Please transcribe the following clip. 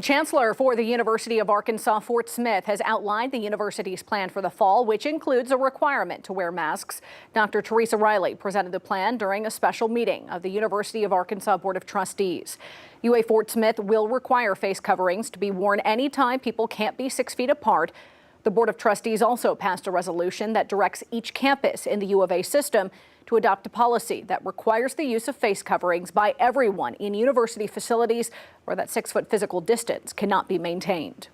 Chancellor for the University of Arkansas, Fort Smith, has outlined the university's plan for the fall, which includes a requirement to wear masks. Dr. Teresa Riley presented the plan during a special meeting of the University of Arkansas Board of Trustees. UA Fort Smith will require face coverings to be worn anytime people can't be 6 feet apart. The Board of Trustees also passed a resolution that directs each campus in the U of A system to adopt a policy that requires the use of face coverings by everyone in university facilities where that 6-foot physical distance cannot be maintained.